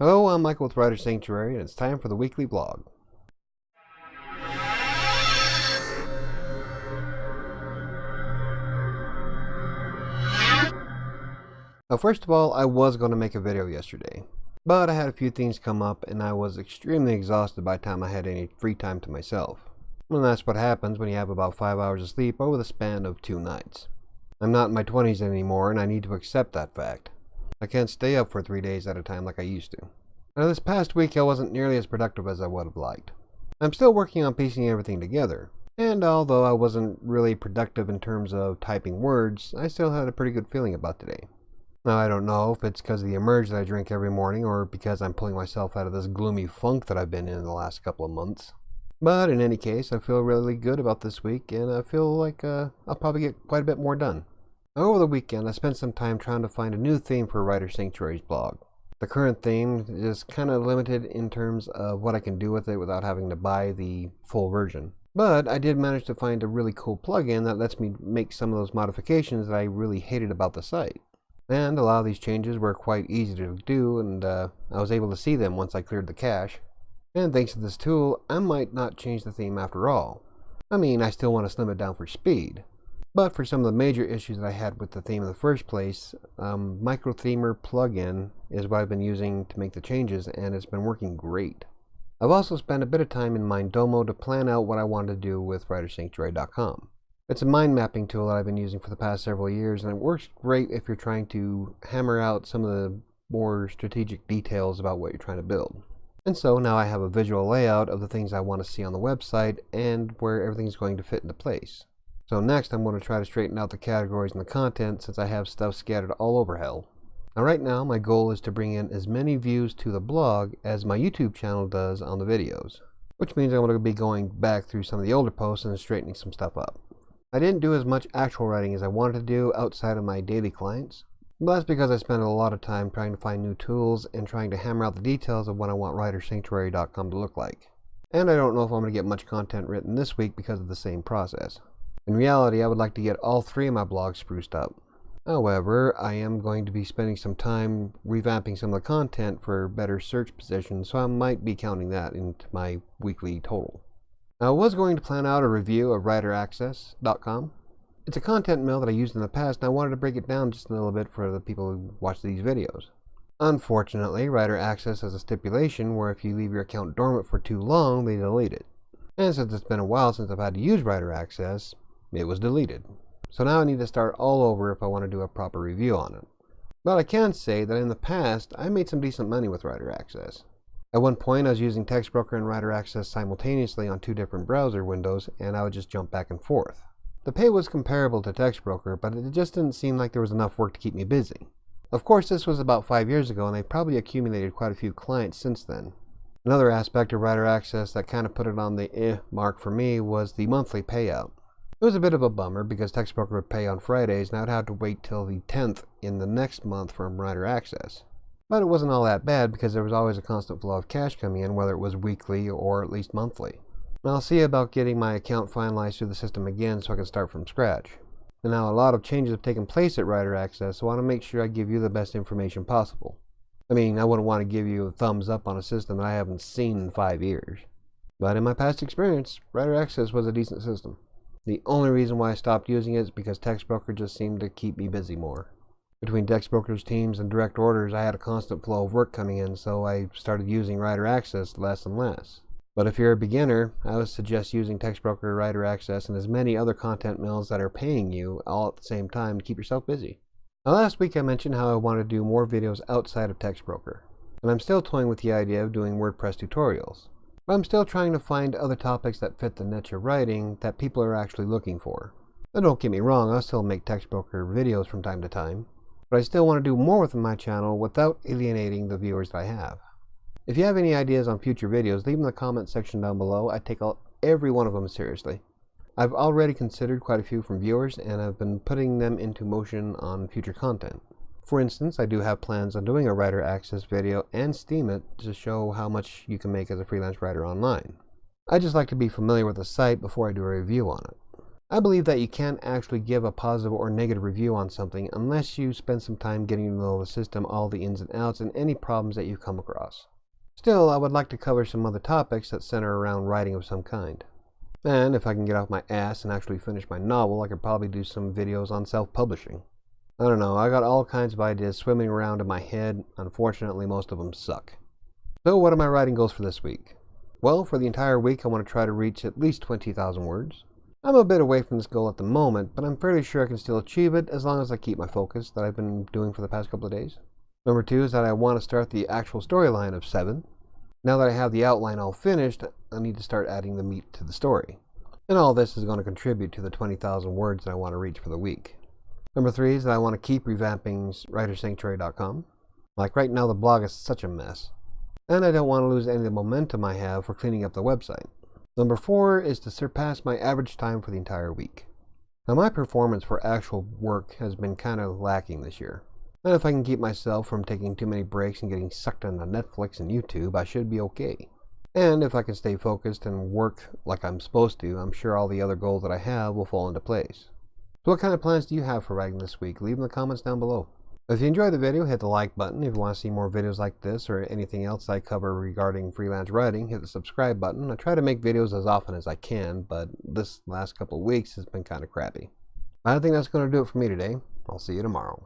Hello, I'm Michael with WriterSanctuary, and it's time for the weekly blog. Now, first of all, I was going to make a video yesterday, but I had a few things come up and I was extremely exhausted by the time I had any free time to myself. And that's what happens when you have about 5 hours of sleep over the span of 2 nights. I'm not in my 20s anymore and I need to accept that fact. I can't stay up for 3 days at a time like I used to. Now, this past week I wasn't nearly as productive as I would have liked. I'm still working on piecing everything together, and although I wasn't really productive in terms of typing words, I still had a pretty good feeling about today. Now, I don't know if it's because of the Emerge that I drink every morning or because I'm pulling myself out of this gloomy funk that I've been in the last couple of months. But in any case, I feel really good about this week, and I feel like I'll probably get quite a bit more done. Over the weekend, I spent some time trying to find a new theme for Writer Sanctuary's blog. The current theme is kind of limited in terms of what I can do with it without having to buy the full version. But I did manage to find a really cool plugin that lets me make some of those modifications that I really hated about the site. And a lot of these changes were quite easy to do, and I was able to see them once I cleared the cache. And thanks to this tool, I might not change the theme after all. I mean, I still want to slim it down for speed. But for some of the major issues that I had with the theme in the first place, MicroThemer plugin is what I've been using to make the changes, and it's been working great. I've also spent a bit of time in Mindomo to plan out what I wanted to do with WriterSanctuary.com. It's a mind mapping tool that I've been using for the past several years, and it works great if you're trying to hammer out some of the more strategic details about what you're trying to build. And so now I have a visual layout of the things I want to see on the website and where everything's going to fit into place. So next I'm going to try to straighten out the categories and the content since I have stuff scattered all over hell. Now right now my goal is to bring in as many views to the blog as my YouTube channel does on the videos, which means I'm going to be going back through some of the older posts and straightening some stuff up. I didn't do as much actual writing as I wanted to do outside of my daily clients, but that's because I spent a lot of time trying to find new tools and trying to hammer out the details of what I want WriterSanctuary.com to look like. And I don't know if I'm going to get much content written this week because of the same process. In reality, I would like to get all 3 of my blogs spruced up. However, I am going to be spending some time revamping some of the content for better search positions, so I might be counting that into my weekly total. Now, I was going to plan out a review of WriterAccess.com. It's a content mill that I used in the past, and I wanted to break it down just a little bit for the people who watch these videos. Unfortunately, WriterAccess has a stipulation where if you leave your account dormant for too long, they delete it. And since it's been a while since I've had to use WriterAccess, it was deleted. So now I need to start all over if I want to do a proper review on it. But I can say that in the past, I made some decent money with WriterAccess. At one point, I was using TextBroker and WriterAccess simultaneously on 2 different browser windows, and I would just jump back and forth. The pay was comparable to TextBroker, but it just didn't seem like there was enough work to keep me busy. Of course, this was about 5 years ago, and I've probably accumulated quite a few clients since then. Another aspect of WriterAccess that kind of put it on the mark for me was the monthly payout. It was a bit of a bummer because TextBroker would pay on Fridays and I'd have to wait till the 10th in the next month from WriterAccess. But it wasn't all that bad because there was always a constant flow of cash coming in, whether it was weekly or at least monthly. And I'll see about getting my account finalized through the system again so I can start from scratch. And now a lot of changes have taken place at WriterAccess, so I want to make sure I give you the best information possible. I mean, I wouldn't want to give you a thumbs up on a system that I haven't seen in 5 years. But in my past experience, WriterAccess was a decent system. The only reason why I stopped using it is because TextBroker just seemed to keep me busy more. Between TextBroker's teams and direct orders, I had a constant flow of work coming in, so I started using WriterAccess less and less. But if you're a beginner, I would suggest using TextBroker, WriterAccess, and as many other content mills that are paying you all at the same time to keep yourself busy. Now, last week I mentioned how I wanted to do more videos outside of TextBroker, and I'm still toying with the idea of doing WordPress tutorials. But I'm still trying to find other topics that fit the niche of writing that people are actually looking for. Now, don't get me wrong, I'll still make TextBroker videos from time to time, but I still want to do more with my channel without alienating the viewers that I have. If you have any ideas on future videos, leave them in the comment section down below. I take every one of them seriously. I've already considered quite a few from viewers, and I've been putting them into motion on future content. For instance, I do have plans on doing a WriterAccess video and Steam it to show how much you can make as a freelance writer online. I just like to be familiar with the site before I do a review on it. I believe that you can't actually give a positive or negative review on something unless you spend some time getting to know the system, all the ins and outs, and any problems that you come across. Still, I would like to cover some other topics that center around writing of some kind. And if I can get off my ass and actually finish my novel, I could probably do some videos on self-publishing. I don't know, I got all kinds of ideas swimming around in my head. Unfortunately, most of them suck. So what are my writing goals for this week? Well, for the entire week, I want to try to reach at least 20,000 words. I'm a bit away from this goal at the moment, but I'm fairly sure I can still achieve it as long as I keep my focus that I've been doing for the past couple of days. Number 2 is that I want to start the actual storyline of 7. Now that I have the outline all finished, I need to start adding the meat to the story. And all this is going to contribute to the 20,000 words that I want to reach for the week. Number 3 is that I want to keep revamping WriterSanctuary.com. Like right now the blog is such a mess. And I don't want to lose any of the momentum I have for cleaning up the website. Number 4 is to surpass my average time for the entire week. Now my performance for actual work has been kind of lacking this year. And if I can keep myself from taking too many breaks and getting sucked into Netflix and YouTube, I should be okay. And if I can stay focused and work like I'm supposed to, I'm sure all the other goals that I have will fall into place. So what kind of plans do you have for writing this week? Leave in the comments down below. If you enjoyed the video, hit the like button. If you want to see more videos like this or anything else I cover regarding freelance writing, hit the subscribe button. I try to make videos as often as I can, but this last couple of weeks has been kind of crappy. I think that's going to do it for me today. I'll see you tomorrow.